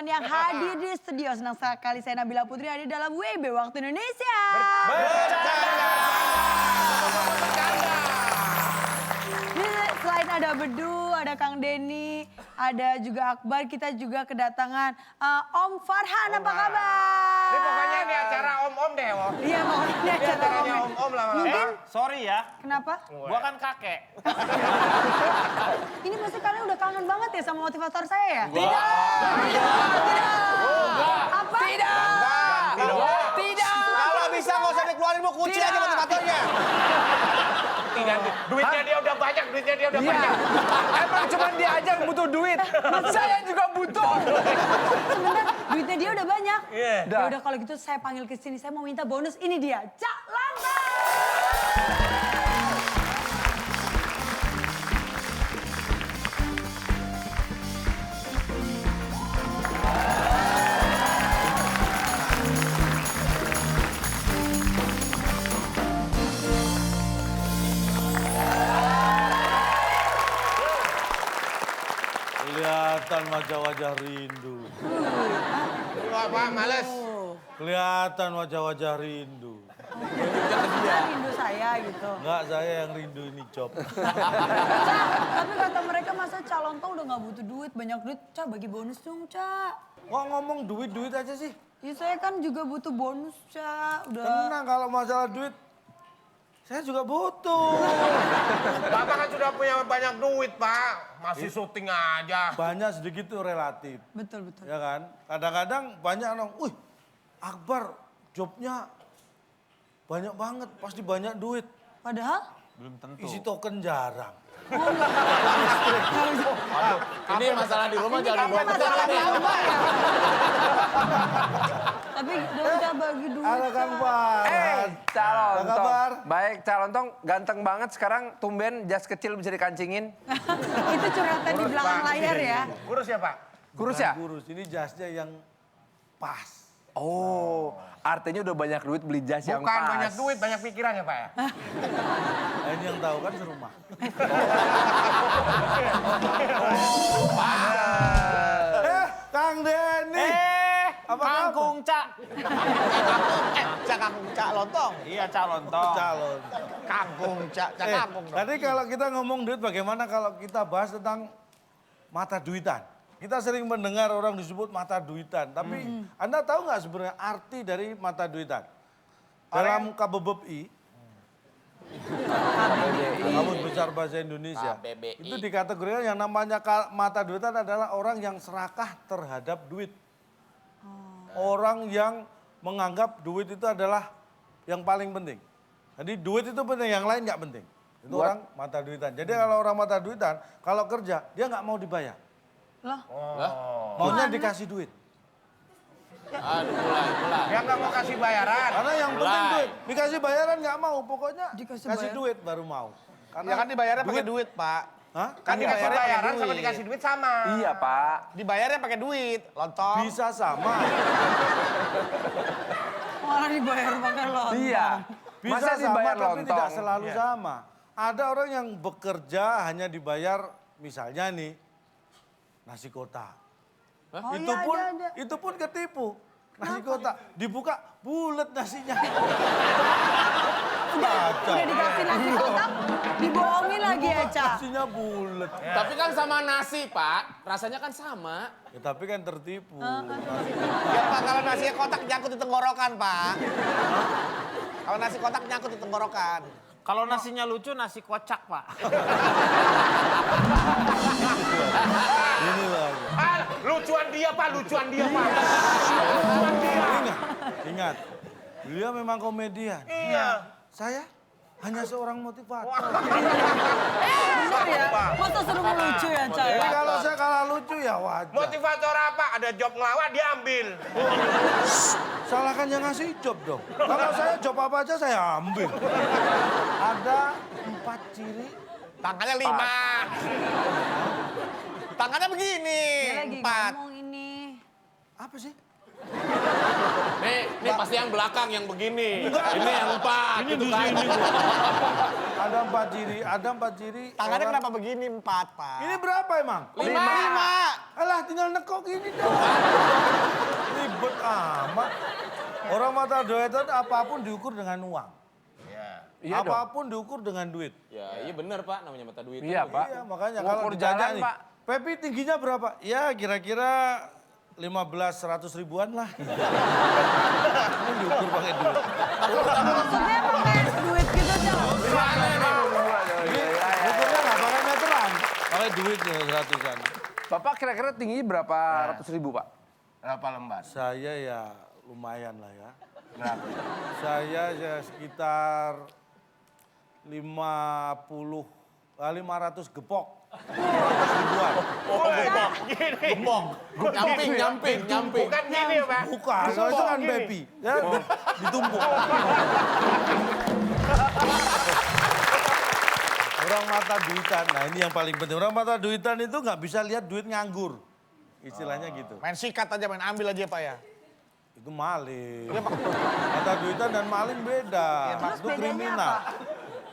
yang hadir di studio. Senang sekali saya Nabila Putri hadir dalam WB Waktu Indonesia. Selain ada Bedu, ada Kang Denny, ada juga Akbar, kita juga kedatangan Om Farhan. Apa kabar? Ini pokoknya ini acara om-om deh, Om. Iya, pokoknya ini acara om-om lah. Mungkin, sorry ya, kenapa? gua kan kakek. Ini pasti kalian udah kangen banget ya sama motivator saya ya? Tidak. Apa? Tidak. Kalau bisa nggak usah dikeluarin, mau kunci aja motivatornya. Tidak, duitnya dia udah banyak, banyak. Emang cuma dia aja yang butuh duit. Saya juga butuh. Sebentar, duitnya dia udah banyak. Iya. Ya udah kalau gitu saya panggil ke sini, saya mau minta bonus. Ini dia, Cak Lanta. Kelihatan wajah-wajah rindu. Apa, males? Kelihatan wajah-wajah rindu. Rindu saya gitu. Enggak, saya yang rindu ini job. Cak, tapi kata mereka masa Cak Lontong udah gak butuh duit, banyak duit. Cak, bagi bonus dong, Cak. Kok ngomong duit-duit aja sih? Ya saya kan juga butuh bonus, Cak. Udah. Tenang, kalau masalah duit, saya juga butuh. Bapak kan sudah punya banyak duit, Pak. Masih syuting aja. Banyak sedikit tuh relatif. Betul, betul. Ya kan? Kadang-kadang banyak orang, wih Akbar jobnya banyak banget, pasti banyak duit. Padahal? Belum tentu. Isi token jarang. Ini masalah di rumah jangan dibawa ke Masalah sana. di rumah ya. Tapi udah bagi duit. Halo Kang Farhan. Apa kabar? Calontong. Baik, Calontong ganteng banget sekarang tumben jas kecil bisa dikancingin. Itu curhatan di belakang layar ya. Kurus ya, Pak? Kurus ya? Kurus, ini jasnya yang pas. Oh, artinya udah banyak duit beli jas yang Bukan pas. banyak duit, banyak pikiran ya, Pak ya? Nah, ini yang tahu kan serumah. Kang Denny. Apa Kangkung Cak. Cak Lontong. Iya Cak Lontong. Calon. Kangkung, Cak Kangkung dong. Tadi kalau kita ngomong duit, bagaimana kalau kita bahas tentang mata duitan? Kita sering mendengar orang disebut mata duitan, tapi Anda tahu nggak sebenarnya arti dari mata duitan? Dalam KBBI, Kamus Besar Bahasa Indonesia, itu dikategorikan yang namanya mata duitan adalah orang yang serakah terhadap duit. Orang yang menganggap duit itu adalah yang paling penting. Jadi duit itu penting, yang lain nggak penting. Itu orang mata duitan. Jadi kalau orang mata duitan, kalau kerja dia nggak mau dibayar. Loh, Maunya dikasih duit. Mulai. Dia nggak mau kasih bayaran. Karena yang penting duit. Dikasih bayaran nggak mau, pokoknya Dikasih kasih bayar. duit baru mau. Karena Ya kan dibayarnya pakai duit, Pak. Hah? Kan dikasih dibayarnya pakai bayaran sama duit. dikasih duit sama. Iya, Pak. Dibayarnya pakai duit, Lontong. Bisa sama. orang dibayar pakai lontong. Iya. Bisa Masa sama dibayar tapi lontong? tidak selalu Iya. sama. Ada orang yang bekerja hanya dibayar misalnya nih nasi kotak. Oh itu iya, pun ada. itu pun ketipu. Nasi kotak dibuka bulat nasinya. Udah dikasih nasi kotak, dibohongin lagi ya, Cak. Nasinya bulat. Tapi kan sama nasi, Pak. Rasanya kan sama. Ya, tapi kan tertipu. Ya, Pak, kalau nasi kotak nyangkut di tenggorokan, Pak. Kalau nasi kotak nyangkut di tenggorokan. Kalau nasinya lucu, nasi kocak, Pak. Ini lagi. Lucuan dia, Pak. Ingat, beliau memang komedian. Iya. Saya hanya seorang motivator. Bener ya? Masa seru lucu ya, Cak? Jadi kalau saya kalah lucu ya wajar. Motivator apa? Ada job ngelawak, dia ambil. Salahkan yang ngasih job dong. Kalau saya job apa aja saya ambil. Ada 4 ciri. Tangannya 5. Tangannya begini. Dia lagi 4. ngomong ini. Apa sih? Nih pasti yang belakang yang begini. Ini yang 4 gitu kan. Ada empat ciri. Tangannya orang- kenapa begini? 4, Pak. Ini berapa emang? 5. Alah tinggal nekok ini dong. Ribet amat. Orang mata duitan apapun diukur dengan uang. Iya dong. Apapun diukur dengan duit. Ya, iya benar Pak, namanya mata duit. Iya, Pak. Iya, makanya Ngukur kalau ditanya jalan, nih, Pak. Pepi tingginya berapa? Ya kira-kira 15-100 ribuan lah. Ini diukur pakai duit. Maksudnya pakai duit gitu, Cak. Ukurnya nggak pakai meteran, pakai duit nih 100-an. Bapak kira-kira tinggi berapa ratus ribu, Pak? Berapa lembar? Saya ya lumayan lah ya. Berapa? Saya ya sekitar 500 gepok. 500 ribuan. Gembong. Nyamping. Bukan gini ya, Pak. Bukan, kalau itu kan baby. Ya, ditumpuk. Orang mata duitan, nah ini yang paling penting. Orang mata duitan itu nggak bisa lihat duit nganggur. Istilahnya gitu. Main sikat aja, main ambil aja, Pak ya. Itu maling. Mata duitan dan maling beda. Terus Itu bedanya kriminal. apa?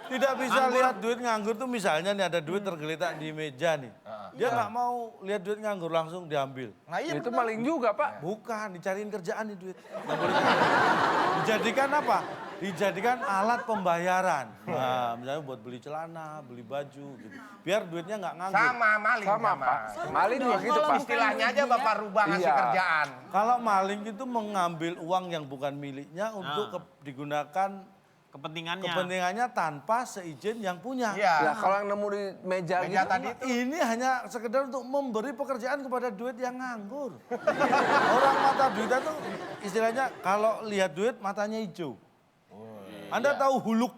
Tidak bisa lihat duit nganggur tuh misalnya nih ada duit tergeletak di meja nih. Dia nggak mau lihat duit nganggur langsung diambil. Nah, iya Itu maling juga, Pak. Bukan, dicariin kerjaan nih duit. Nggak boleh. Dijadikan apa? Dijadikan alat pembayaran. Nah, misalnya buat beli celana, beli baju gitu. Biar duitnya nggak nganggur. Sama maling. Sama, Pak. Maling juga gitu, Pak. Istilahnya aja Bapak rubah ngasih Iya. kerjaan. Kalau maling itu mengambil uang yang bukan miliknya untuk digunakan Kepentingannya. kepentingannya tanpa seizin yang punya. Iya. Ya, kalau yang nemu di meja, Meja gitu, tadi itu. Ini hanya sekedar untuk memberi pekerjaan kepada duit yang nganggur. Orang mata duitan tuh istilahnya kalau lihat duit matanya hijau. Anda tahu huluk?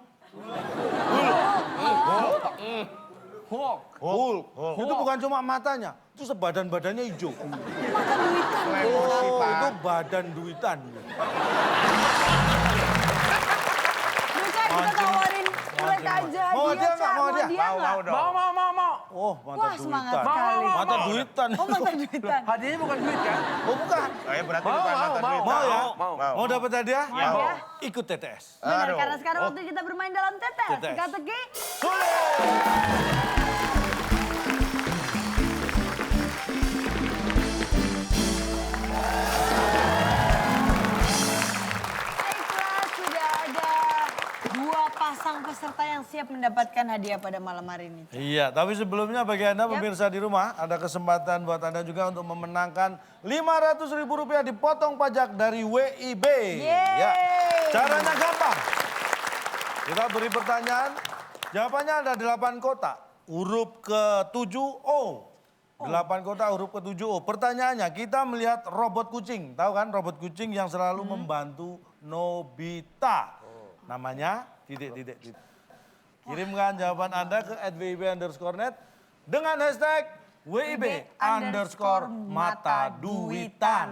Huluk. Itu bukan cuma matanya, itu sebadan-badannya hijau. Itu badan duitan. Bukan, kita tawarin kulit aja. Mau dia nggak? Cak. Mau dia? nggak? dong. Mau. Oh, mata Wah, semangat duitan. sekali. Mata duitan. Oh, mata duitan. Hadiahnya bukan duit kan? Oh, bukan. Berarti Mau, bukan mau, mata mau. duit. Mau ya? Mau. Mau dapat hadiah? Mau ya? Ikut TTS. Benar, Aduh. karena sekarang waktu kita bermain dalam tetes. Tetes. Teka-teki. Baiklah, sudah ada 2 pasang peserta yang siap mendapatkan hadiah pada malam hari ini. Iya, tapi sebelumnya bagi Anda pemirsa di rumah, ada kesempatan buat Anda juga untuk memenangkan Rp500.000 dipotong pajak dari WIB. Yeay. Ya. Caranya gampang. Kita beri pertanyaan, jawabannya ada 8 kotak. Huruf ke-7 O. 8 kotak huruf ke-7 O. Pertanyaannya, kita melihat robot kucing. Tahu kan robot kucing yang selalu membantu Nobita. Namanya titik. Kirimkan jawaban Anda ke @wib_net dengan hashtag WIB_mata-duitan.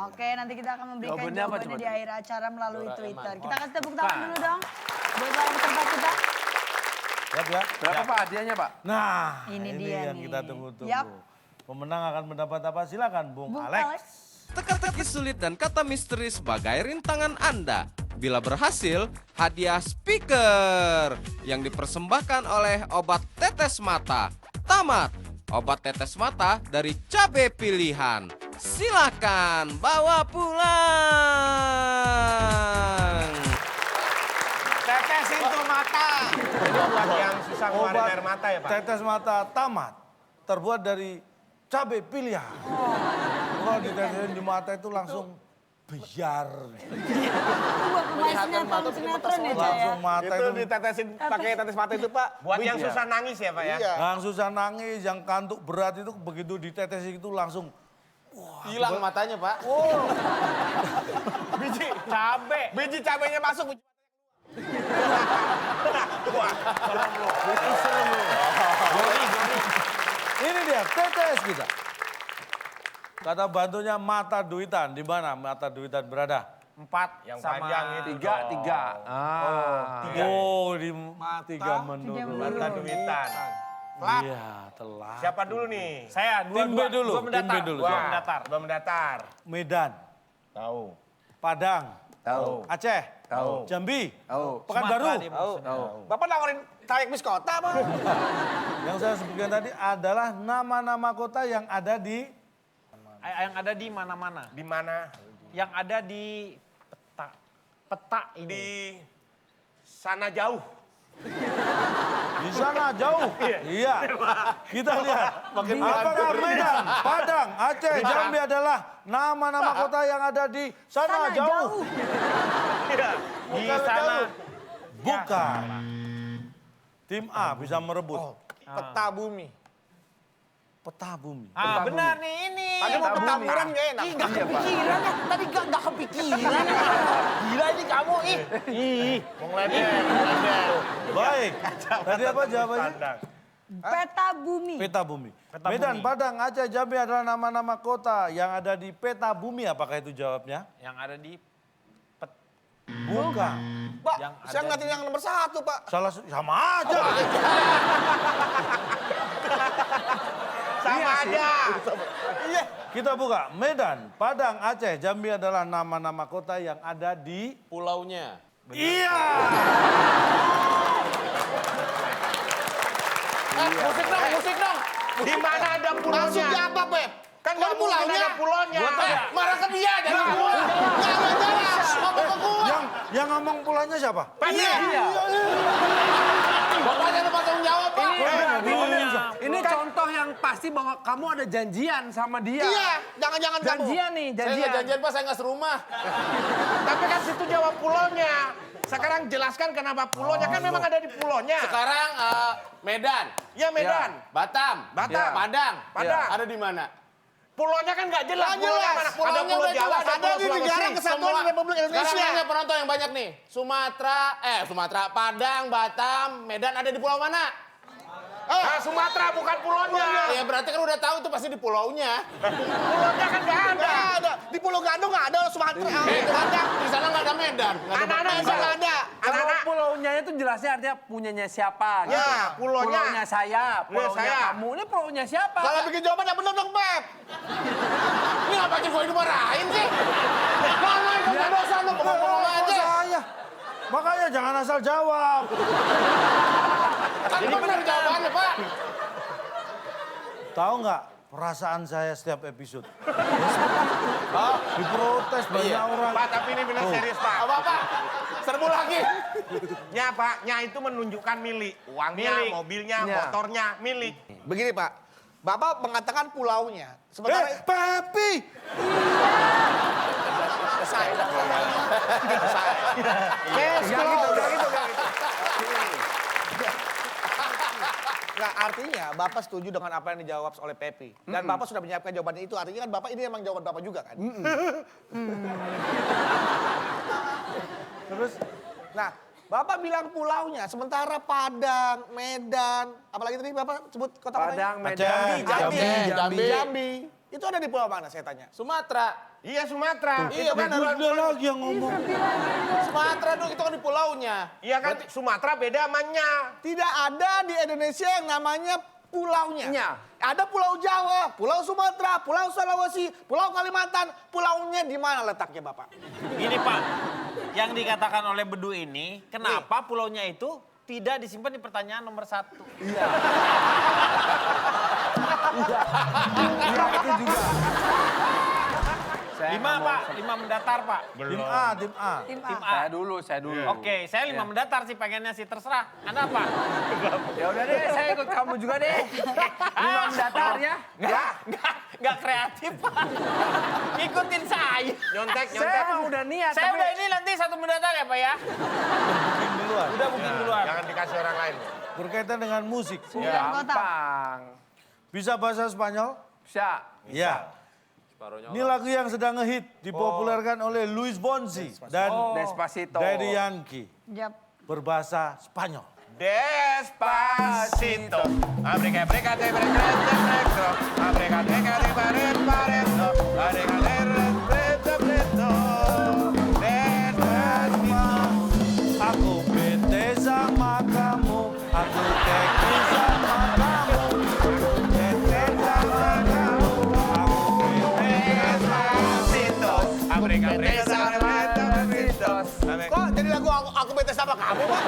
Oke, nanti kita akan memberikan Jawabannya apa, jawabannya coba? di akhir acara melalui Twitter. Kita kasih tepuk tangan dulu dong buat para peserta kita. Siap ya? Berapa, Pak, hadiahnya, Pak? Nah, Ini ini dia yang nih. kita tunggu-tunggu. Yap. Pemenang akan mendapat apa? Silakan Bung Bung Alex. Alex. Teka-teki sulit dan kata misteri sebagai rintangan Anda. Bila berhasil, hadiah speaker yang dipersembahkan oleh obat tetes mata. Tamat, obat tetes mata dari Cabe Pilihan. Silakan bawa pulang. Tetesin tuh mata. Ini buat yang susah ngeluarin Obat air mata ya, Pak? tetes mata Tamat terbuat dari cabai pilihan. Kalau ditetesin di mata itu langsung biar. Itu buat pemain sinetron ya, Cak ya? Langsung mata Itu itu. ditetesin pakai tetes mata itu, Pak. Buat yang susah nangis ya, Pak ya? Iya. Yang susah nangis, yang kantuk berat itu begitu ditetesin itu langsung. Hilang matanya Pak. Biji cabe. Biji cabenya masuk. Ini dia tetes kita. Kata bantunya mata duitan. Di mana mata duitan berada? 4 yang panjang itu. Tiga. Oh, di 3 menurut. Mata duitan. Iya, telah. Siapa dulu nih? Saya Tim B dulu, tim B dulu. Dua siapa? mendatar. Dua mendatar. Medan, Tahu. Padang, Tahu. Aceh, Tahu. Jambi, Tahu. Pekanbaru. Bapak nawarin trayek bis kota, Bang. Yang saya sebutkan tadi adalah nama-nama kota yang ada di Yang ada di mana-mana. Di mana? Yang ada di peta ini. Di sana jauh. di sana jauh. Iya. Kita lihat. Apakah Medan, Padang, Aceh, Jambi adalah nama-nama kota yang ada di sana jauh? Di sana. Bukan. Tim A bisa merebut. Peta bumi. Peta bumi. Ah benar nih ini. Tadi mau petamburan nggak enak. Ih, gak kepikiran ya. Tadi gak kepikiran ya. Gila ini kamu, ih. Baik. Tadi apa jawabannya? Peta bumi. Peta bumi. Medan, Padang, Aceh, Jambi adalah nama-nama kota yang ada di peta bumi. Apakah itu jawabnya? Yang ada di Bukan. Pak, Yang saya ada ngeliatin yang nomor 1, Pak. Sama aja. Sama aja. Iya. Kita buka. Medan, Padang, Aceh, Jambi adalah nama-nama kota yang ada di... Pulaunya. Iya. Musik dong. Di mana ada pulaunya? Maksudnya apa, Beb? Kan nggak mungkin ada pulaunya. Marah ke dia, jangan ke gua. Jangan jelas, ngomong ke gua. Yang ngomong pulaunya siapa? Iya. Bapaknya lupa tanggung jawab, Pak. Ini contoh yang pasti bahwa kamu ada janjian sama dia. Iya, jangan-jangan kamu. Janjian nih, Saya janjian. nggak janjian, Pak, saya nggak serumah. Tapi kan situ jawab pulaunya. Sekarang jelaskan kenapa pulaunya. Kan memang ada di pulaunya. Sekarang Medan, Ya Medan. Batam, Batam. Padang, Padang. ada di mana? Pulaunya kan nggak jelas. Nggak Pulaunya jelas. mana? Ada Pulaunya pulau udah Jawa, jelas. ada Ada pulau di negara Sulawesi. kesatuan Semua. Republik Indonesia. Sekarang nanya penonton yang banyak nih. Sumatera, Padang, Batam, Medan ada di pulau mana? Ah, Sumatera bukan pulaunya. Ya berarti kan udah tahu itu pasti di pulaunya. Pulaunya kan nggak ada. Di Pulau Gadung nggak ada Sumatera. Di sana nggak ada Medan. Anak-anak Batam. nggak ada. Kalau Anak-anak. pulaunya itu jelasnya artinya punyanya siapa gitu. Ya, pulaunya. saya, pulaunya saya. kamu. Ini pulaunya siapa? Kalau bikin jawaban yang benar dong, Beb. Ini ngapain gue dimarahin sih? Mana itu dosa lu ngomong aja. Saya. Makanya jangan asal jawab. Kan benar jawabannya, Pak. Tahu nggak perasaan saya setiap episode? Diprotes banyak orang. Pak, tapi ini benar serius, Pak. Apa, Pak? Serbu lagi. Nya, Pak. Nya itu menunjukkan milik. Uangnya, Milik. mobilnya, Ya. motornya, milik. Begini Pak, Bapak mengatakan pulaunya. Sementara Papi! Nah, artinya Bapak setuju dengan apa yang dijawab oleh Pepi. Dan Bapak sudah menyiapkan jawabannya itu. Artinya kan Bapak ini emang jawaban Bapak juga kan? Terus Nah, Bapak bilang pulaunya. Sementara Padang, Medan, apalagi tadi Bapak sebut kota-kotanya? Padang, Medan, Aceh, Jambi. Itu ada di pulau mana saya tanya? Sumatera. Iya, Sumatera. Iya benar. Udah lagi yang ngomong. Sumatera dong, itu kan di pulaunya. Iya kan, Sumatera beda sama Nya. Tidak ada di Indonesia yang namanya pulaunya. Nya. Ada Pulau Jawa, Pulau Sumatera, Pulau Sulawesi, Pulau Kalimantan. Pulaunya di mana letaknya Bapak? Ini Pak, yang dikatakan oleh Bedu ini, kenapa pulaunya itu tidak disimpan di pertanyaan nomor 1? Iya, itu juga. Saya 5 ngomong Pak, 5 mendatar Pak. Tim A, tim A. Tim A. Saya dulu. Oke, saya 5 mendatar sih pengennya sih, terserah. Anda apa? Ya udah deh, saya ikut kamu juga deh. 5 mendatar ya. Nggak kreatif Pak. Ikutin saya. Nyontek, Saya nyontek. emang udah niat. Saya tapi- udah ini nanti 1 mendatar ya Pak ya? Duluan. Udah booking duluan. Jangan dikasih orang lain. Berkaitan dengan musik. Sembilan kota. Gampang. Bisa bahasa Spanyol? Bisa. Ya. Ini lagu yang sedang ngehit, dipopulerkan oleh Luis Fonsi dan Despacito. Daddy Yankee. Jap. Berbahasa Spanyol. Despacito. Abrega, brega, de brega, de bregro. Abrega, brega, de baret, bareto. Abrega, de reto, reto. Despacito. Aku bete sama kamu, aku teki sama kamu. Aku bete sama kamu, aku bete Despacito. Abrega, brega, de reto, reto. Kok jadi apa kamu, Pak?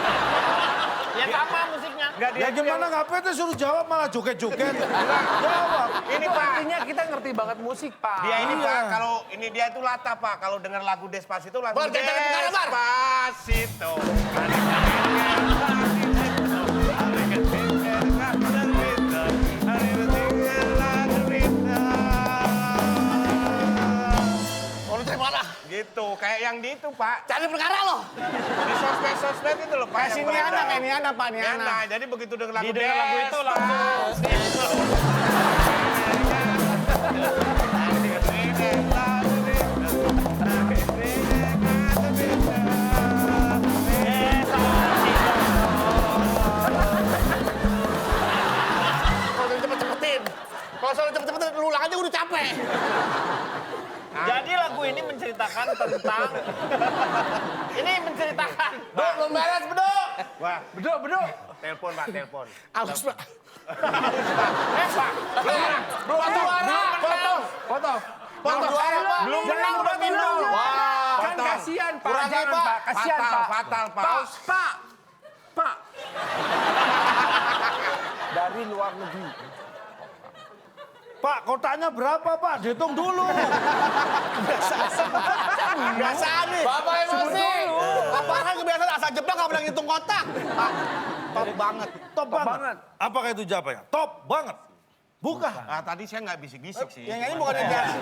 Ya sama musiknya. Enggak dia Ya gimana nggak pede suruh jawab malah joget-joget. Jawab. ini Itu Pak. artinya kita ngerti banget musik, Pak. Dia ini Iya. Pak, kalau ini dia itu lata Pak. Kalau dengar lagu Despacito lagu Bar, jangan perkara, Bar. Despacito. Oh, lu dari mana? Gitu, kayak yang di itu Pak. Cari perkara lo. Di sosmed itu loh Pak. Kayak yang sini beredar. anak, kayak ini anak, Pak, ini Ya, anak. nah, jadi begitu dengar lagu Didengar lagu itu langsung. Kalau cepet-cepetin. Kalau soal cepet-cepetin, lu ulang aja udah capek. Jadi lagu ini menceritakan tentang... Ini menceritakan. Duk, belum beres, Beduk. Wah, Beduk. telepon Pak, telepon. Aus, Pak. Belum juara. Foto. Foto juara, Pak. Belum Jangan menang, udah belum minum. minum. Wah. Kan kasihan, Pak. Kurangi, Jangan, Pak. Pak. Kasihan, Fatal, Pak. fatal, Pak. Pak. Dari luar negeri. Pak, kotaknya berapa, Pak? Dihitung dulu. Kebiasaan nih. Bapak emosi. Bapak kan kebiasaan asal jeblak nggak pernah ngitung kotak. Pak, top banget. Top banget. Apakah itu jawabannya? Top banget. Bukan. Ah, tadi saya nggak bisik-bisik sih. Yang nyanyi bukan Justin.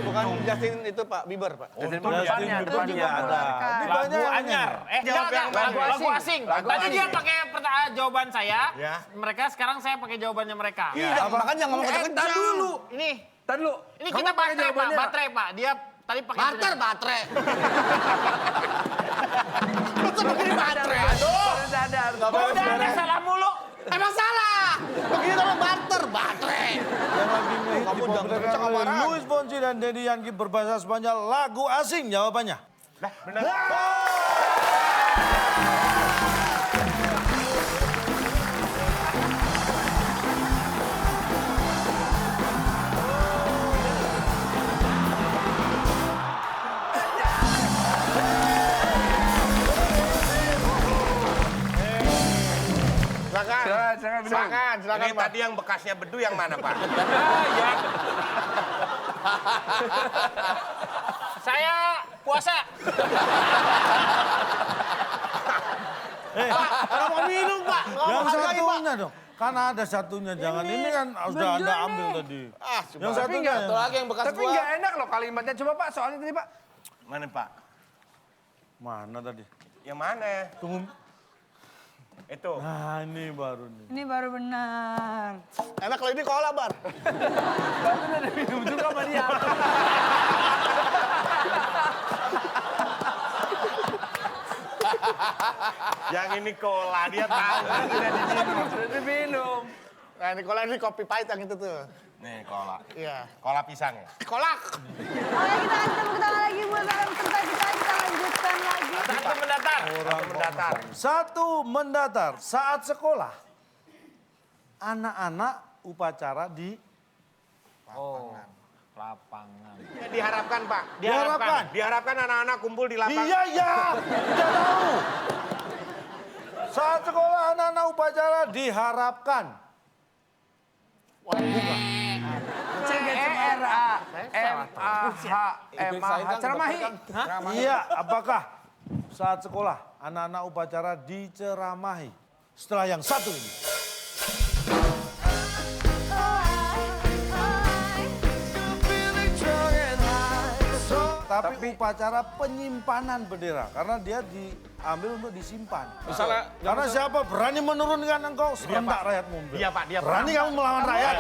Bukan Justin itu Pak Bieber, Pak. Justin Justin depannya ada. Ini Lagu banyak yang anyar. Jawab yang mana? Lagu asing. Tadi dia pakai jawaban saya. Ya. Mereka sekarang saya pakai jawabannya mereka. Iya, makanya jangan ngomong kencang dulu. Ini Tadi lu. ini kita baterai Pak, baterai Pak. Dia tadi pakai Bater, baterai. Lu tuh begini baterai, aduh. Sadar. Udah ada salah mulu. Emang salah. Begini namanya bater, baterai. Yang lagi ngehit Kamu jangan dipopulerkan kencang oleh apaan? Luis Fonsi dan Daddy Yankee berbahasa Spanyol. Lagu asing jawabannya. Benar. Silakan, Ini tadi yang bekasnya bedu yang mana Pak? Saya puasa. Orang mau minum, Pak. Yang Ngomong hargai, Pak. satunya dong. Kan ada satunya, jangan ini kan sudah bener Anda ambil nih. tadi. Ah, Yang satunya. Satu lagi yang bekas Tapi gua. nggak enak loh kalimatnya. Coba Pak, soalnya tadi Pak. Mana Pak? Mana tadi? Yang mana? Tunggu. Itu. Nah ini baru nih. Ini baru benar. Enak kalau ini cola, Bar. Baru udah minum juga sama dia. Yang ini cola, dia tahu. Udah diminum. Nah, ini cola ini kopi pahit yang itu tuh. Nih cola. Iya. Cola pisang ya? Kolak. Oke, kita akan tepuk tangan lagi buat rekan peserta kita. Kita lanjutkan lagi. Satu mendatar. Satu mendatar. Satu mendatar. Saat sekolah, anak-anak upacara di Lapangan. Ya, diharapkan Pak. Diharapkan. Diharapkan anak-anak kumpul di lapangan. Iya, iya. Tidak tahu. Saat sekolah anak-anak upacara diharapkan. C-E-R-A-M-A-H. Ceramahi. Iya, apakah saat sekolah anak-anak upacara diceramahi? Setelah yang satu ini. Tapi upacara penyimpanan bendera karena dia diambil untuk disimpan. Misalnya, Karena siapa berani menurunkan engkau serentak rakyat mundur. Iya Pak, dia Berani kamu melawan rakyat?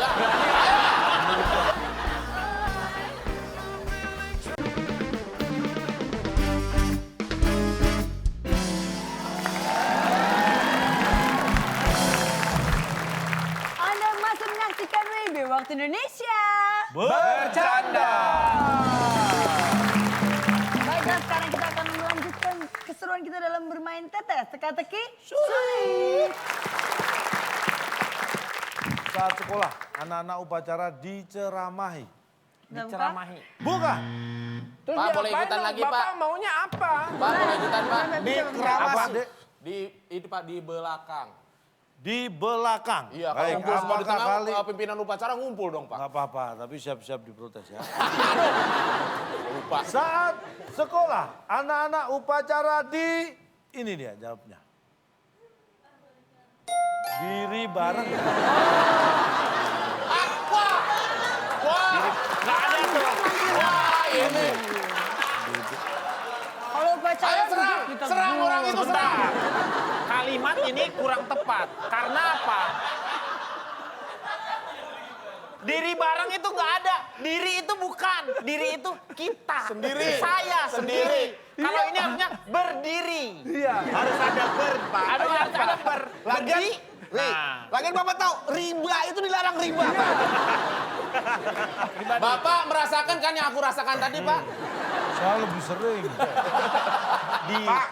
Anda masih menyaksikan WIB Waktu Indonesia. Bercanda. Baiklah, sekarang kita akan melanjutkan keseruan kita dalam bermain tetes. Teka-teki, sulit. Saat sekolah anak-anak upacara diceramahi. Diceramahi. Bukan. Terus Pak, boleh diapain ikutan dong? lagi, Bapak Pak? maunya apa? Pak, boleh ikutan, Pak? Di keramas. Apa, Dek? Di itu Pak di belakang. Di belakang. Iya, kalau Baik, ngumpul semua di apakah tengah, kali... pimpinan upacara ngumpul dong, Pak. Nggak apa-apa, tapi siap-siap diprotes ya. Lupa. Saat sekolah, anak-anak upacara di... Ini dia jawabnya. Diri bareng. Nggak ada tuh. Wah, ini. Kalau upacara Ayo serang, kita serang orang itu serang. Kalimat ini kurang tepat. Karena apa? Diri bareng itu nggak ada. Diri itu bukan. Diri itu kita. Sendiri. Saya sendiri. Sendiri. Kalau ini harusnya berdiri. Iya. Harus ada ber, Pak. Harus ada ber. Berdiri. Nih, lagian Bapak tahu riba itu dilarang riba. Bapak merasakan kan yang aku rasakan tadi, Pak? Saya lebih sering. Pak,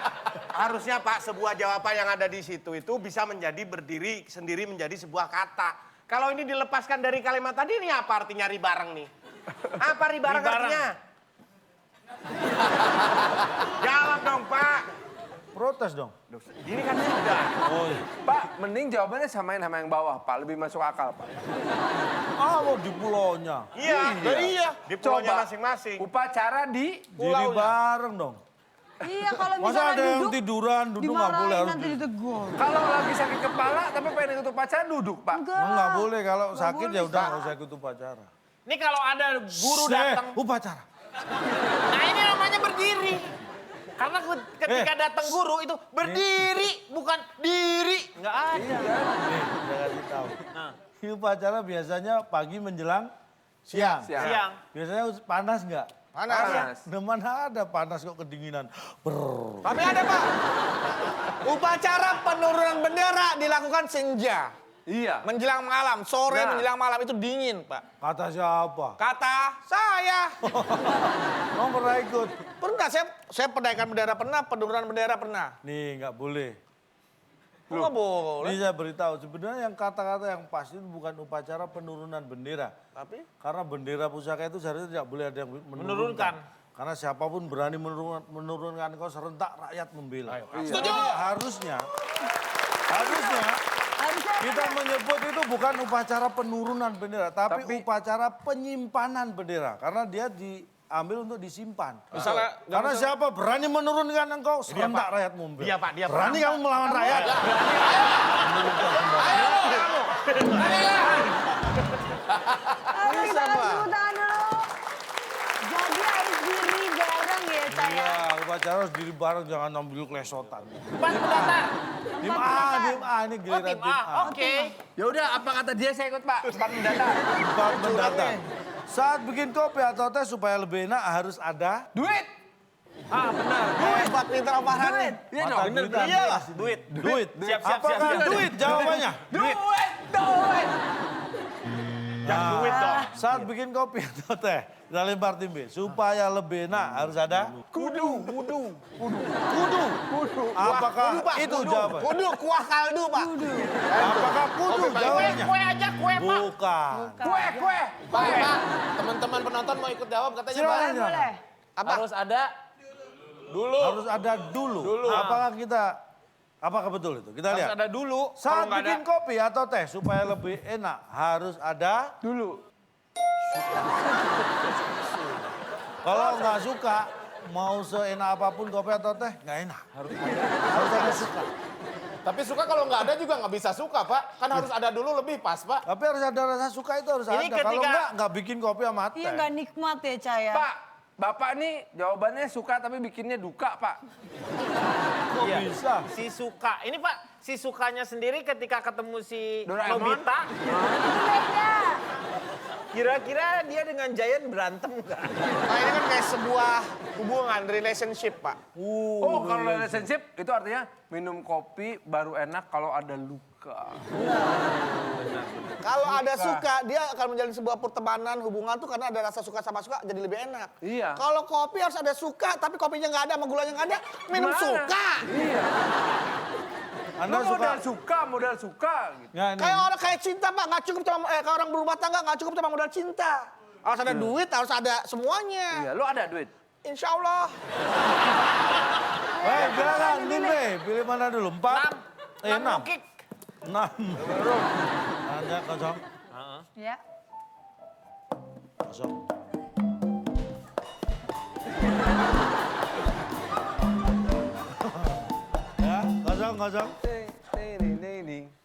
harusnya Pak sebuah jawaban yang ada di situ itu bisa menjadi berdiri sendiri menjadi sebuah kata. Kalau ini dilepaskan dari kalimat tadi ini apa artinya ribareng nih? Apa ribareng artinya? Jawab dong Pak. Protes dong. Ini kan sudah. Oh iya. Pak, mending jawabannya samain sama yang bawah, Pak. Lebih masuk akal, Pak. Mau di pulaunya. Iya. Di pulaunya Coba. masing-masing. Upacara di Diri bareng dong. Iya kalau Masa misalnya ada yang duduk, tiduran, duduk nggak boleh, dimarahin harus nanti ditegur. Kalau lagi sakit kepala tapi pengen ikut upacara duduk, Pak. Nggak boleh, kalau sakit ya udah Pak. nggak usah ikut upacara. Ini kalau ada guru datang. Upacara. Nah ini namanya berdiri. Karena ketika datang guru itu berdiri, bukan diri. Nggak ada. Nih, saya kasih tahu. Ini upacara biasanya pagi menjelang siang. Siang. Biasanya panas nggak? Panas. Nah, mana ada panas kok kedinginan. Brrr. Tapi ada Pak. Upacara penurunan bendera dilakukan senja. Iya. Menjelang malam, sore Nah. menjelang malam itu dingin Pak. Kata siapa? Kata saya. Kamu pernah ikut? Pernah, saya penaikan bendera pernah, penurunan bendera pernah. Nih, nggak boleh. Kok nggak boleh? Ini saya beritahu, sebenarnya yang kata-kata yang pasti itu bukan upacara penurunan bendera. Tapi? Karena bendera pusaka itu seharusnya tidak boleh ada yang Menurunkan. menurunkan. Karena siapapun berani menurunkan kau serentak rakyat membela. Setuju. Jadi harusnya kita menyebut itu bukan upacara penurunan bendera, tapi upacara penyimpanan bendera. Karena dia diambil untuk disimpan. Misalnya, Karena siapa berani menurunkan engkau, serentak rakyat membela. Dia, Pak, dia berani kamu melawan rakyat. Ayo kita kasih tepuk tangan dulu. Jadi harus diri bareng ya saya. Iya, upacara harus diri bareng, jangan ambil klesotan. Tempat pendaftar. Tim A, ini Oh giliran tim A, oke. Ya udah, apa kata dia saya ikut, Pak. Tempat mendatar. Tempat mendatang. Saat bikin kopi atau teh supaya lebih enak harus ada Duit. Hebat pintar Om Farhan nih. Iya mata dong. duit. Iyalah, duit. Duit. Siap, siap, Apakah siap, siap. duit jawabannya? Duit. Duit dong. Saat bikin kopi atau teh, kita lempar tim B. Supaya lebih enak harus ada Kudu. apakah Kudu, Pak, itu kudu. jawaban? Kudu, kuah kaldu Pak. Apakah kudu jawabannya? Kue aja, kue Pak. Bukan. Kue. Pak, teman-teman penonton mau ikut jawab katanya, Pak. Silakan. Boleh. Apa? Harus ada dulu. Harus ada dulu. Apakah betul itu? Kita lihat. Harus ada dulu. Saat Kalau nggak bikin kopi atau teh supaya lebih enak harus ada Dulu. kalau nggak suka mau seenak apapun kopi atau teh nggak enak. Harus ada suka. Tapi suka kalau nggak ada juga nggak bisa suka, Pak. Kan harus ada dulu lebih pas, Pak. Tapi harus ada rasa suka itu harus Ini ada. Kalau ketika- nggak bikin kopi sama teh. Iya nggak nikmat ya Caya. Pak, Bapak nih jawabannya suka tapi bikinnya duka, Pak. Kok bisa? Si Suka. Ini Pak, si Sukanya sendiri ketika ketemu si Doraemon? Nobita. Itu beda. Kira-kira dia dengan Giant berantem nggak? Nah ini kan kayak sebuah hubungan, relationship Pak. Oh, kalau relationship itu artinya minum kopi baru enak kalau ada luka. Kalau ada suka, dia akan menjalin sebuah pertemanan, hubungan tuh karena ada rasa suka sama suka jadi lebih enak. Iya. Kalau kopi harus ada suka, tapi kopinya nggak ada, sama gulanya nggak ada, minum Gimana? suka. Iya. Anda Lu suka? modal suka gitu. Nggak, nih. Kayak orang kayak cinta Pak, nggak cukup cuma kayak orang berumah tangga nggak cukup cuma modal cinta. Harus ada duit, harus ada semuanya. Iya, lu ada duit. Insya Allah. Baik, silakan tim B. Pilih mana dulu? 4? 6. Kick. 6. Tanya kosong. Ya. Kosong. Ya, kosong.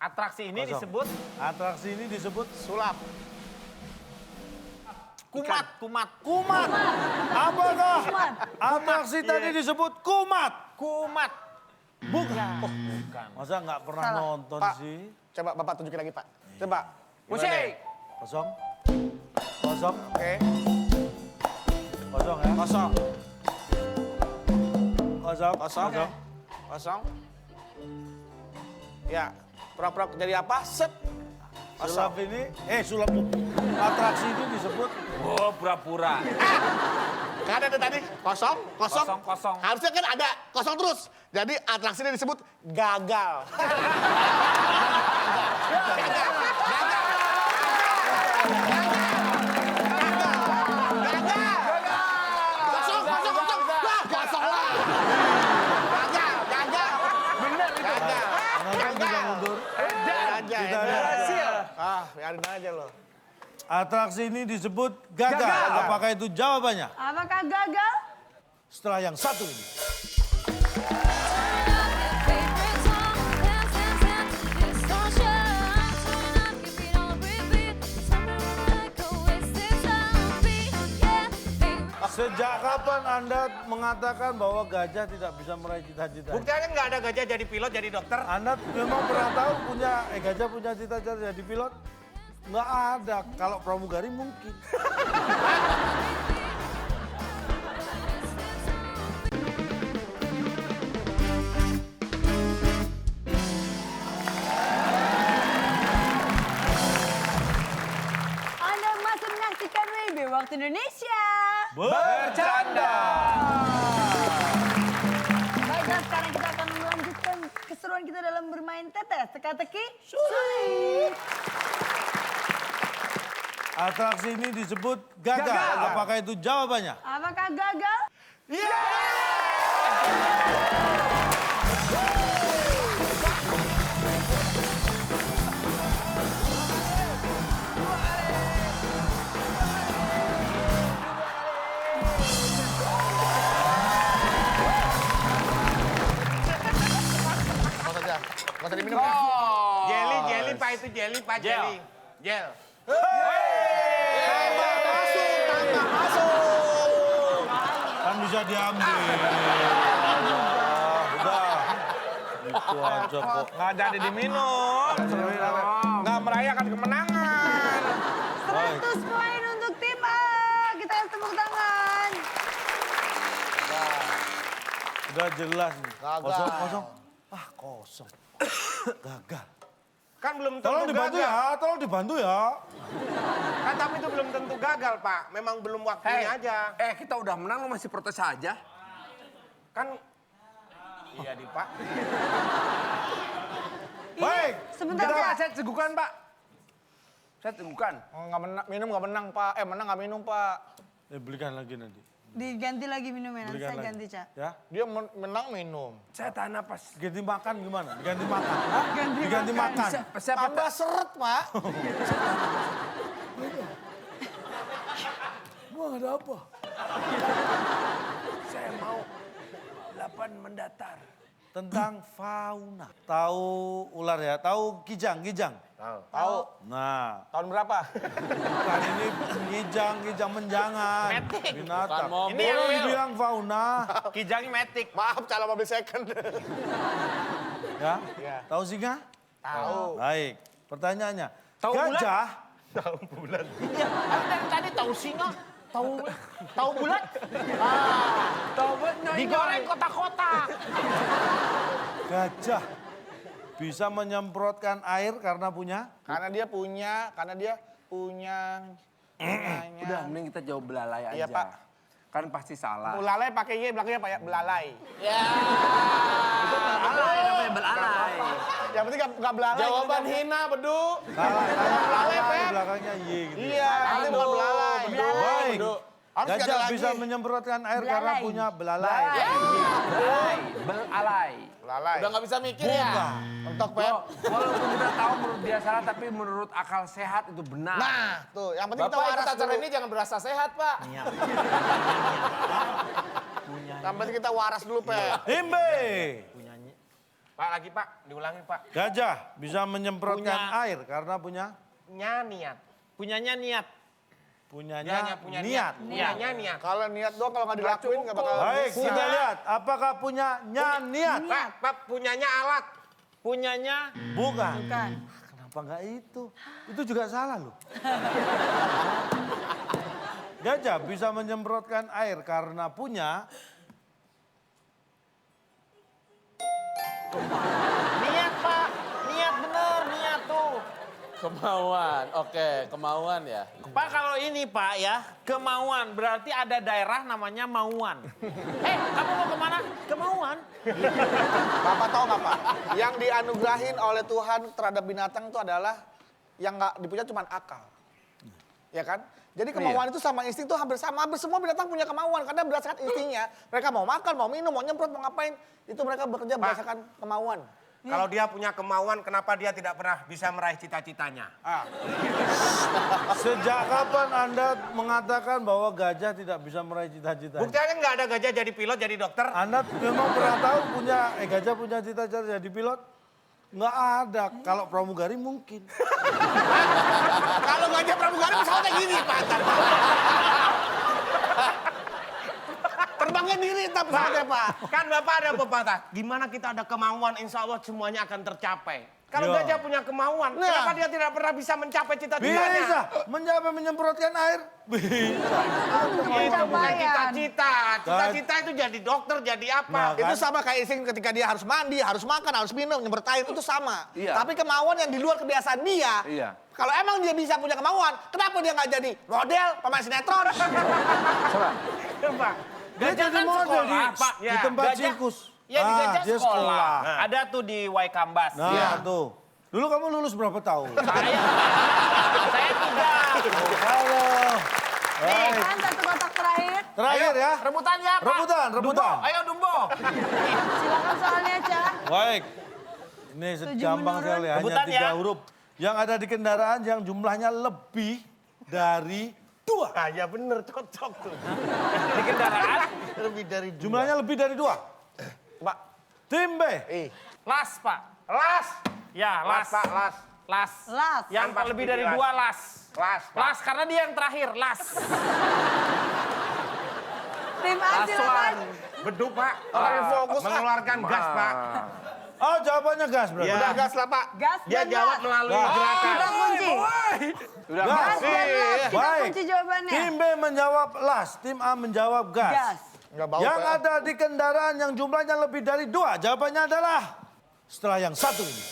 Atraksi ini Kosong. disebut Atraksi ini disebut Sulap. kumat. kumat. Apakah atraksi tadi disebut kumat? Kumat. Bukan. Masa nggak pernah nonton Pak, sih? coba Bapak tunjukin lagi, Pak. Coba. Musik. Kosong. Kosong. Oke. Kosong ya. Kosong. Kosong. Kosong. Kosong. Ya, pura-pura jadi apa? Set. Sulap ini, sulap atraksi ini disebut Oh, pura-pura. Kan ada tadi kosong. Kosong. Harusnya kan ada kosong terus. Jadi atraksinya disebut gagal. Kosong. Wah, kosong lah. Gagal. Bener itu. kenapa bisa mundur? Kita lihat. Biarin aja loh. Atraksi ini disebut gagal. Apakah itu jawabannya? Apakah gagal? Setelah yang satu ini. Sejak kapan Anda mengatakan bahwa gajah tidak bisa meraih cita-cita? Buktinya nggak ada gajah jadi pilot, jadi dokter. Anda memang pernah tahu gajah punya cita-cita jadi pilot? Nggak ada. Kalau pramugari mungkin. Anda masih menyaksikan WIB Waktu Indonesia. Bercanda. Baiklah, sekarang kita akan melanjutkan keseruan kita dalam bermain tetes teka-teki sulit. Atraksi ini disebut gagal. Apakah itu jawabannya? Apakah gagal? Nggak usah diminum. Jelly, Pak, itu jelly, Pak, jelly. Gel. Kan bisa diambil. Udah. Itu aja kok. Nggak jadi diminum. Nggak merayakan kemenangan. 100 poin untuk tim A. Kita tepuk tangan. Udah jelas nih. Gagal. Kosong. Kosong. Gagal. Kan belum tentu Tolong dibantu gagal. ya, tolong dibantu ya. Kan tapi itu belum tentu gagal, Pak. Memang belum waktunya aja. Kita udah menang, lu masih protes aja. Kan iya di Pak. Baik. Sebentar Kita ya. saya tegukan, Pak. Saya tegukan. Nggak menang, minum nggak menang, Pak. Menang nggak minum, Pak. Belikan lagi nanti. Diganti lagi minumnya, nanti Belikan saya lagi. ganti, Cak. Ya. Dia menang minum. Saya tahan napas. Ganti makan gimana? Diganti makan. Hah? Diganti makan. Siapa Tambah seret, Pak. Wah, ada apa? Saya mau 8 mendatar. Tentang fauna. Tahu ular ya? Tahu kijang? Tahu. Nah, Tahun berapa? kan ini kijang menjangan. Binatang. Ini yang Boleh mil. dibilang fauna. Kijangnya metik. Maaf, calon mobil second. Ya? Iya. Tahu singa? Tahu. Baik. Pertanyaannya. Tahu bulan? Gajah. Dari tadi tahu singa. Tahu bulat? Tahu buat Digoreng kotak-kotak. Gajah bisa menyemprotkan air karena punya Karena dia punya. Udah, mending kita jawab belalai aja. Iya, Pak. Kan pasti salah. Belalai pakai Y, belakangnya Pak ya, belalai. Belalai namanya belalai. Yang penting nggak belalai. Jawaban hina, Bedu. salah Belalai, di Pep. belakangnya Y gitu. Iya, nanti bukan belalai. Baik. Harus nggak ada Gajah lagi. bisa menyemprotkan air karena Belalai. punya belalai. Belalai. Lalai. Udah nggak bisa mikir ya. Mentok Pep. Walaupun kita tahu menurut dia salah, tapi menurut akal sehat itu benar. Nah, tuh yang penting kita Bapak waras ikut acara dulu. ini jangan berasa sehat, Pak. Yang penting kita waras dulu, Pep. Tim B. Pak lagi Pak, diulangi Pak. Gajah bisa menyemprotkan air karena punya Niat. Punyanya niat. punyanya Punya niat. Punyanya niat. Kalau niat doang kalau nggak dilakuin nggak bakal. Baik, bisa. kita lihat apakah punyanya niat. Pak punyanya alat. Punyanya Bukan. Bukan. Kenapa nggak itu? Itu juga salah loh. Gajah bisa menyemprotkan air karena punya niat, Pak. Niat bener, niat tuh. Kemauan, oke, kemauan ya. Pak, kalau ini Pak ya, kemauan. Berarti ada daerah namanya Mauan. Kamu mau kemana? Kemauan. Bapak tahu nggak Pak? Yang dianugerahin oleh Tuhan terhadap binatang itu adalah yang nggak dipunya cuma akal. Ya kan? Jadi kemauan itu sama insting itu hampir sama. Hampir semua binatang punya kemauan karena berdasarkan instingnya. Mereka mau makan, mau minum, mau nyemprot, mau ngapain. Itu mereka bekerja berdasarkan kemauan. Kalau dia punya kemauan, kenapa dia tidak pernah bisa meraih cita-citanya? sejak kapan Anda mengatakan bahwa gajah tidak bisa meraih cita-cita? Buktinya nggak ada gajah jadi pilot, jadi dokter. Anda memang pernah tahu gajah punya cita-cita jadi pilot? Nggak ada. Kalau pramugari mungkin. Kalau gajah pramugari pesawatnya gini Pak. Terbangnya diri tapi pesawatnya Pak. Kan Bapak ada pepatah, gimana kita ada kemauan, insya Allah semuanya akan tercapai. Kalau Ya. gajah punya kemauan, kenapa dia tidak pernah bisa mencapai cita-citanya? Bisa. Mencapai menyemprotkan air? Bisa. Itu bukan Pencapaian. cita-cita. Cita-cita itu jadi dokter, jadi apa? Nah, Itu sama kayak insting ketika dia harus mandi, harus makan, harus minum, nyemprot air itu sama. Iya. Tapi kemauan yang di luar kebiasaan dia. Iya. Kalau emang dia bisa punya kemauan, kenapa dia nggak jadi model, pemain sinetron? Coba. Dia jadi kan model sekolah, di, Pak. di Ya, tempat gajah. sirkus. Ya di gajah dia sekolah. Ada tuh di Waikambas. Nah, tuh. Dulu kamu lulus berapa tahun? Saya tidak. Halo. Nih kan satu kotak terakhir. Terakhir ya. Rebutan ya, Pak. Rebutan. Dumbo. Ayo Dumbo. Silakan soalnya, Cak. Baik. Ini gampang menurun. sekali, hanya Rebutan 3 ya. huruf. Yang ada di kendaraan yang jumlahnya lebih dari 2. Ah, ya bener, cocok tuh. Di kendaraan. Lebih dari Jumlahnya lebih dari 2. Pak. Tim B. Las, Pak. Las. Ya, las. Pak, las. Las. Las. Yang Kan lebih pasti dari las. 2 las. Las, Pak. Las karena dia yang terakhir, las. Tim A silakan. Beduk, Pak. Orang fokus, ah. Mengeluarkan gas, Pak. Oh, jawabannya gas berarti. Ya. Udah gas lah Pak. Gas Dia dan jawab gas. melalui Gas. gerakan. Kita kunci. Udah Gas. Gas dan las. Kita Baik. kunci jawabannya. Tim B menjawab las, tim A menjawab gas. Gas. Nggak bau Yang Pak. ada di kendaraan yang jumlahnya lebih dari 2. Jawabannya adalah setelah yang satu ini.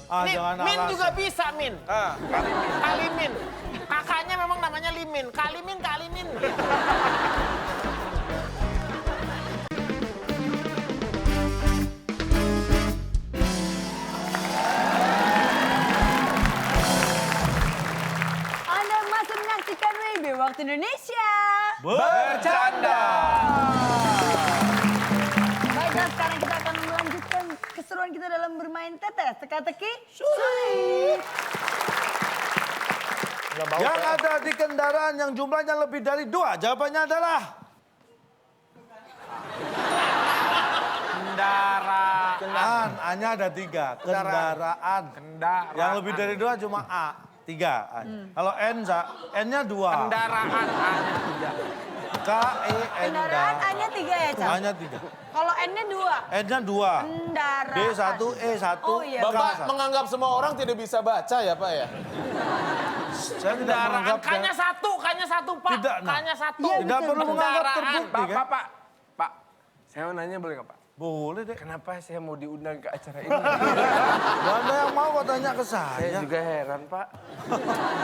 Nih, jangan Min alasan. juga bisa, Min. Kalimin. Kakaknya memang namanya Limin. Kalimin, Kalimin. Anda masih menyaksikan WIB Waktu Indonesia. Bercanda. Baiklah, sekarang kita akan melanjutkan keseruan kita dalam bermain tetes. Teka-teki, sulit. Yang ada di kendaraan yang jumlahnya lebih dari 2. Jawabannya adalah Kendaraan. A-nya ada 3. Kendaraan. Yang lebih dari 2 cuma A. 3. Kalau N-nya 2. Kendaraan. K-E-N. Kendaraan A-nya 3 ya, Cak? A-nya 3. Kalau N-nya 2. N-nya 2. Kendaraan. D1, E1. Oh, iya. Bapak menganggap semua orang tidak bisa baca ya Pak ya? Saya tidak Kendaraan. menganggap... K-nya 1, K-nya 1, Pak. Tidak, nah. K-nya 1. Iya, Tidak perlu menganggap Kendaraan. terbukti kan? Pak. Saya mau nanya boleh nggak Pak? Boleh deh. Kenapa saya mau diundang ke acara ini? Anda yang mau kok tanya ke Saya saya. juga heran Pak.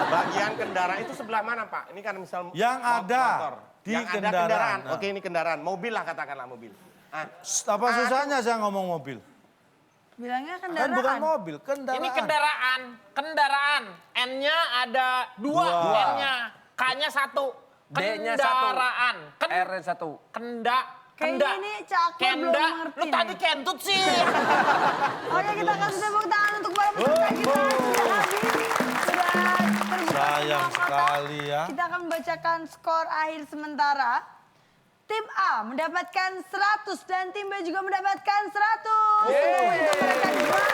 Bagian kendaraan itu sebelah mana, Pak? Ini kan misal Yang ada motor. di Yang ada kendaraan. kendaraan. Nah. Oke, ini kendaraan. Mobil lah katakanlah mobil. Apa susahnya saya ngomong mobil? Bilangnya Kan kendaraan. bukan mobil, kendaraan. Ini kendaraan. N-nya ada dua. Dua. N-nya. K-nya satu. D-nya satu. Kendaraan. R-nya satu. Kayaknya ini Cakwe belum ngerti Lu tadi nih. kentut sih. Oke, kita kasih tepuk tangan untuk para peserta kita. Sudah habis. Sudah terbuka Sayang semua kotak. sekali ya. Kita akan membacakan skor akhir sementara. Tim A mendapatkan 100 dan tim B juga mendapatkan 100. Untuk mereka juara.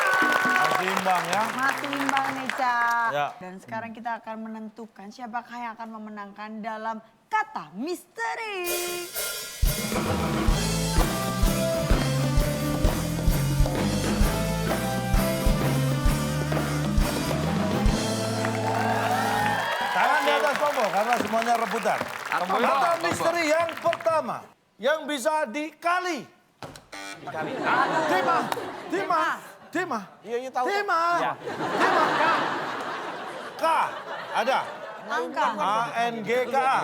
Masih imbang ya. Masih imbang nih, Cak. Ya. Dan sekarang kita akan menentukan siapakah yang akan memenangkan dalam kata misteri. Tangan di atas tombol karena semuanya rebutan. Kata misteri yang pertama yang bisa dikali. Tema. Iya tahu. Tema. K. Ada. Angka. ANGKA.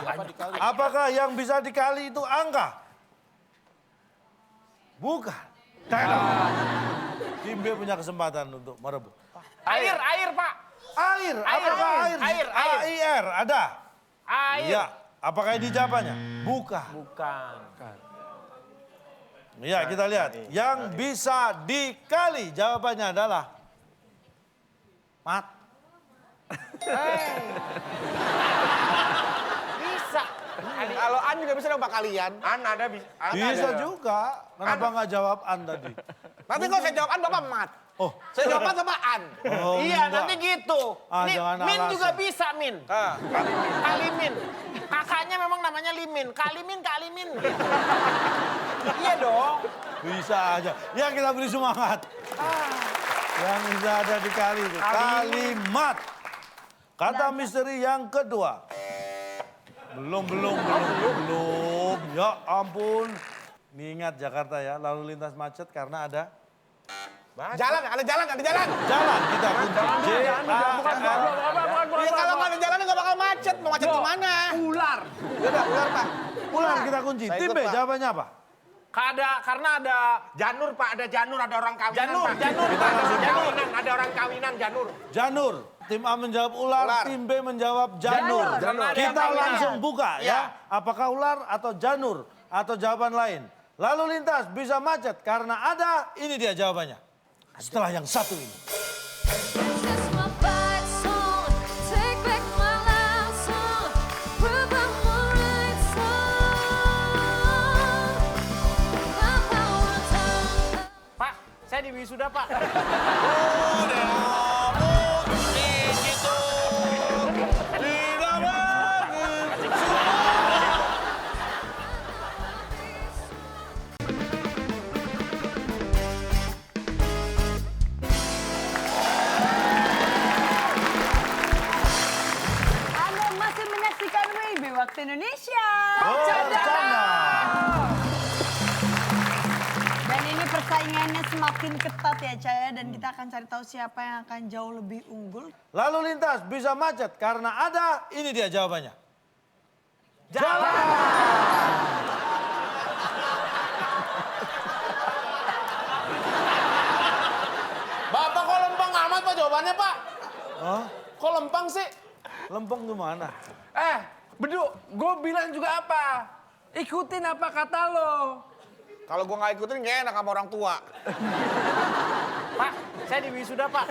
Apakah yang bisa dikali itu angka? Bukan. Tim B punya kesempatan untuk merebut. Air, Pak. Air. Apakah air? Air. AIR. Ada. Air. Iya. Apakah ini jawabannya? Bukan. Iya, kita lihat. Yang bisa dikali jawabannya adalah mat. Bisa. Kalau An juga bisa dong Pak kalian. An ada bisa. Bisa juga. Kenapa nggak jawab An tadi? Nanti kalau saya jawab An Bapak mat. Oh, Saya jawab Mat sama An. oh, Iya, enggak. nanti gitu. Ah, Ini jangan Min alasan. juga bisa, Min. Ah, Kalimin. Kakaknya memang namanya Limin. Kalimin. Iya dong. Bisa aja. Ya kita beri semangat. Yang bisa ada dikali itu. Kalimat. Kata misteri yang kedua. Belum. Ya ampun. Nih ingat Jakarta ya, lalu lintas macet karena ada jalan. jalan kita kunci. Iya, kalau nggak ada jalan nggak bakal macet. Mau macet kemana? Ular. Ya udah, ular Pak. Ular kita kunci. Saya Tim ikut, B Pak. jawabannya apa? Karena ada Janur Pak, ada janur, ada orang kawinan Janur, Pak. janur, Kita Pak, langsung janur. kawinan, ada orang kawinan janur. Janur. Tim A menjawab ular, Ular. tim B menjawab janur. Janur. Kita Janur. langsung buka ya. Apakah ular atau janur atau jawaban lain? Lalu lintas bisa macet karena ada, ini dia jawabannya. Setelah yang satu ini. That's my fight song. Take back my love song. Prove I'm alright song. Papa will turn. Pak, saya di wisuda, Pak. Anda masih menyaksikan WIB Waktu Indonesia. Bercanda. Dan ini persaingannya semakin ketat ya Caya. Dan kita akan cari tahu siapa yang akan jauh lebih unggul. Lalu lintas bisa macet karena ada, ini dia jawabannya. Bapak kok lempeng amat Pak jawabannya Pak? Hah? Kok lempeng sih? Lempeng gimana? Beduk, gue bilang juga apa? Ikutin apa kata lo. Kalau gua nggak ikutin nggak enak sama orang tua. Pak, saya di wisuda, Pak.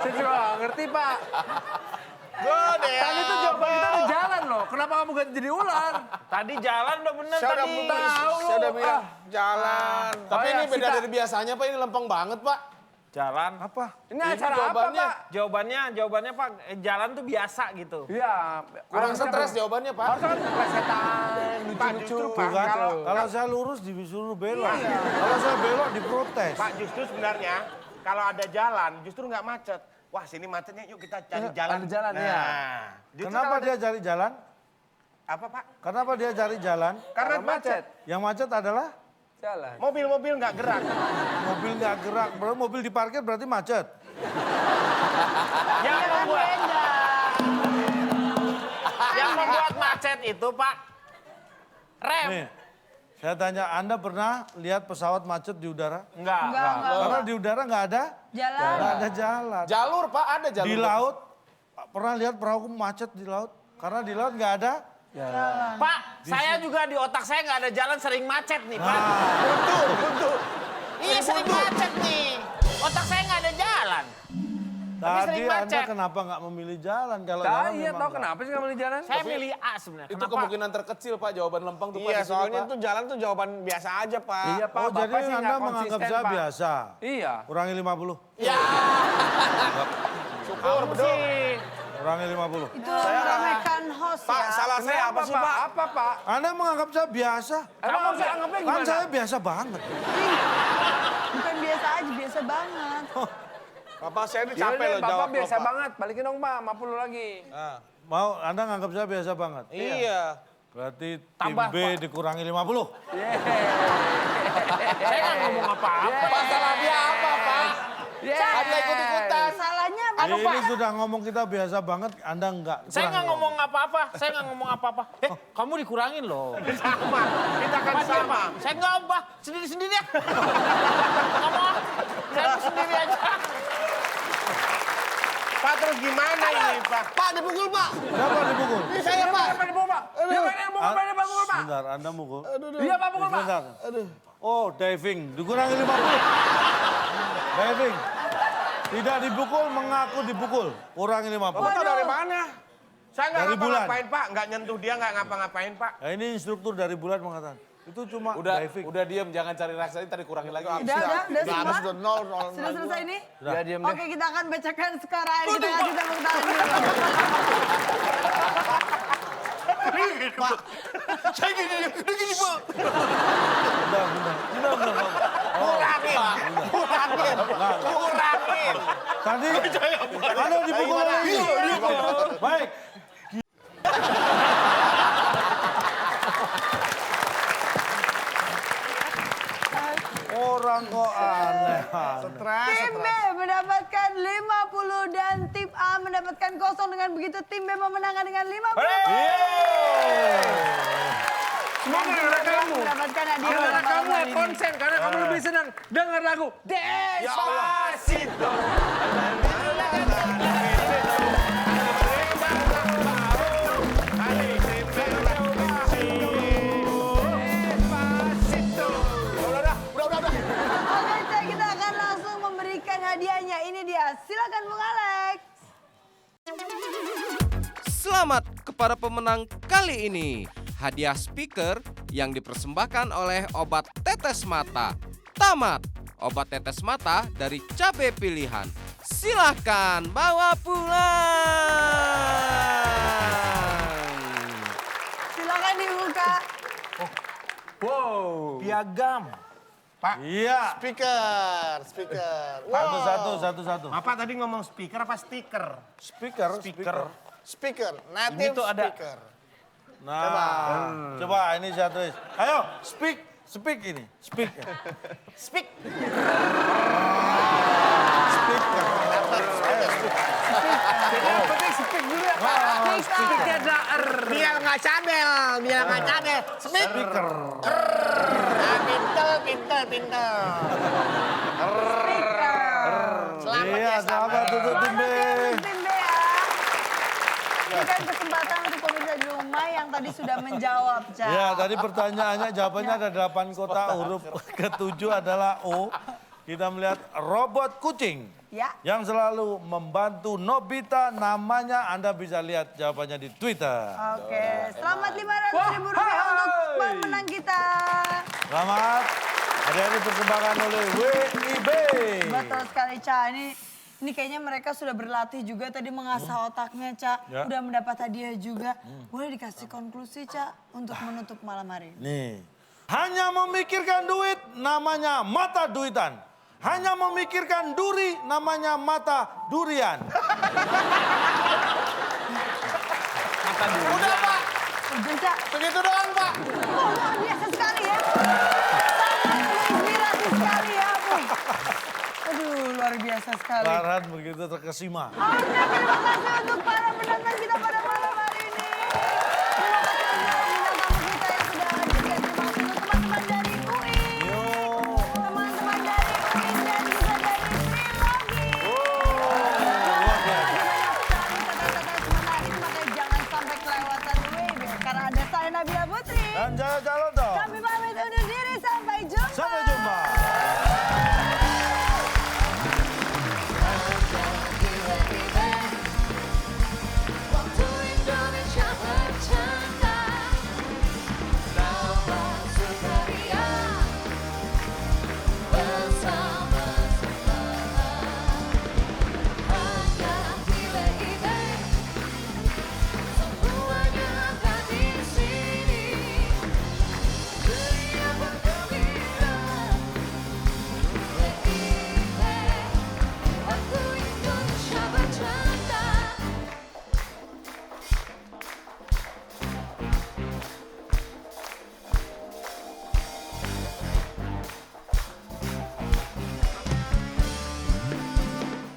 Saya juga nggak ngerti Pak. Tadi tuh jawaban kita ada jalan loh. Kenapa kamu ganti jadi ular? Tadi jalan udah bener Saya udah tadi. saya udah bilang jalan. Tapi Oh, ini ya, beda Sita. dari biasanya Pak, ini lempeng banget Pak. Jalan. Apa? Ini acara apa jawabannya. Pak? Jawabannya Pak, jalan tuh biasa gitu. Iya. Kurang harusnya stres Pak. jawabannya Pak. Harusnya kan plesetan, Pak, lucu-lucu. justru Pak, Bukan. kalau Kalau saya lurus disuruh belok. Kalau saya belok diprotes. Pak justru sebenarnya kalau ada jalan justru nggak macet. Wah sini macetnya, yuk kita cari jalan. ada jalan, nah, ya. justru Kenapa kalau dia cari jalan? Apa Pak? Kenapa dia cari jalan? Karena macet. Yang macet adalah Jalan. Mobil-mobil nggak gerak. mobil nggak gerak. Berarti mobil diparkir berarti macet. Yang membuat macet itu Pak, rem. Nih, saya tanya, Anda pernah lihat pesawat macet di udara? Enggak. Karena di udara nggak ada Jalan. nggak ada jalan. Jalur Pak, ada jalur. Di laut, pernah lihat perahu macet di laut? Karena di laut nggak ada. Pak, saya juga di otak saya nggak ada jalan, sering macet nih Pak. Betul. Iya sering macet nih. Otak saya nggak ada jalan. Tadi sering Anda macet. kenapa nggak memilih jalan? Kalau Nah, jalan iya memang tahu nggak. kenapa sih nggak milih jalan? Saya milih A sebenarnya. Itu Kenapa? kemungkinan terkecil Pak, jawaban lempeng tuh Pak. Iya, di sini, soalnya Pak. itu jalan tuh jawaban biasa aja, Pak. Iya Pak, Oh, jadi Bapak sih Anda nggak menganggap konsisten, saya Pak. biasa? Iya. Kurangi 50. Syukur betul. Kurangi 50. Itu meremehkan host Pak, ya. salah saya apa sih, Pak? Apa Pak? Anda menganggap saya biasa? Emang harus anggapnya Kan gimana? saya biasa banget. Bukan biasa aja, biasa banget. Bapak saya ini Ya capek udah, loh Bapak jawab loh, biasa Pak. banget. Balikin dong Pak, 50 lagi. Mau Anda nganggap saya biasa banget? Iya. Berarti tim Tambah, B dikurangi 50. Saya nggak ngomong apa-apa. Pak, salah dia apa Pak? Ada ikut-ikutan. Salahnya Ini sudah ngomong kita biasa banget, Anda enggak. Saya nggak Kurangi. ngomong apa-apa. Saya nggak ngomong apa-apa. Kamu dikurangin loh. Sama. Kita kan sama. Saya nggak apa, sendiri-sendiri ya. Nggak mau. Saya mau sendiri aja. Pak terus gimana ini Pak? Pak, dipukul, Pak. Siapa dipukul? Ini saya, Pak. Siapa yang Pak? Siapa yang mukul Pak? Pak mukul Pak? Sebentar, Anda mukul. Iya Pak mukul Pak. Sebentar. Oh, diving. Dikurangi 50. Diving. Tidak dipukul, mengaku dipukul. Kurangi 50. Bapak tahu dari mana? Saya nggak Dari bulan. ngapa-ngapain Pak, nggak nyentuh dia, nggak ngapa-ngapain Pak. Nah, ini instruktur dari bulan mengatakan. Itu cuma diving. Udah diem, jangan cari rasa tadi kurangin lagi. udah semua. Sudah nol. Sudah selesai nih? Ya diam deh. Oke, kita akan bacakan skor akhir. Kita kasih tepuk tangan dulu. Saya gini, Pak. Udah. Kurangin. Tadi Anda dipukul lagi. Baik. Orang kok aneh. Tim B mendapatkan 50 dan tim A mendapatkan 0. Dengan begitu tim B memenangkan dengan 50. Semua gara-gara kamu. Mendapatkan hadiah. Gara-gara malam kamu hari ini. konsen karena kamu lebih senang dengar lagu Despacito. Oke, Cak, kita akan langsung memberikan hadiahnya. Ini dia. Silakan Bung Alex. Selamat kepada pemenang kali ini. Hadiah speaker yang dipersembahkan oleh obat tetes mata. Tamat. Obat tetes mata dari cabai pilihan. Silahkan bawa pulang. Silakan dibuka. Wow. Piagam. Iya. Speaker. Satu. Bapak tadi ngomong speaker apa stiker? Speaker. Native tuh ada. speaker. Nah, coba ini saya tulis. Ayo, speak ini. Speak. Speak. Speaker. Jadi yang penting speak dulu ya Pak. Speaknya ada R. Biar nggak cadel. Speaker. Pintel. Iya, selamat untuk tim B. Tim B ya. Berikan kesempatan untuk pemirsa di rumah yang tadi sudah menjawab, Cak. Ya, tadi pertanyaannya jawabannya ada 8 kotak. Huruf ke-7 adalah O. Kita melihat robot kucing. Ya. Yang selalu membantu Nobita, namanya Anda bisa lihat jawabannya di Twitter. Oke, selamat 500.000 rupiah untuk pemenang kita. Selamat. Hadiah ini dipersembahkan oleh WIB. Betul sekali, Cak. Ini kayaknya mereka sudah berlatih juga tadi mengasah otaknya, Cak. Ya. Udah mendapat hadiah juga. Boleh dikasih konklusi, Cak, untuk menutup malam hari ini. Nih, hanya memikirkan duit namanya mata duitan. Hanya memikirkan duri namanya mata durian. Udah, Pak. Udah, biasa. Begitu doang, Pak. Oh, luar biasa sekali ya. Sangat menginspirasi sekali ya, Bung. Aduh, luar biasa sekali. Farhan begitu terkesima. Oke, terima kasih untuk para penonton kita pada malam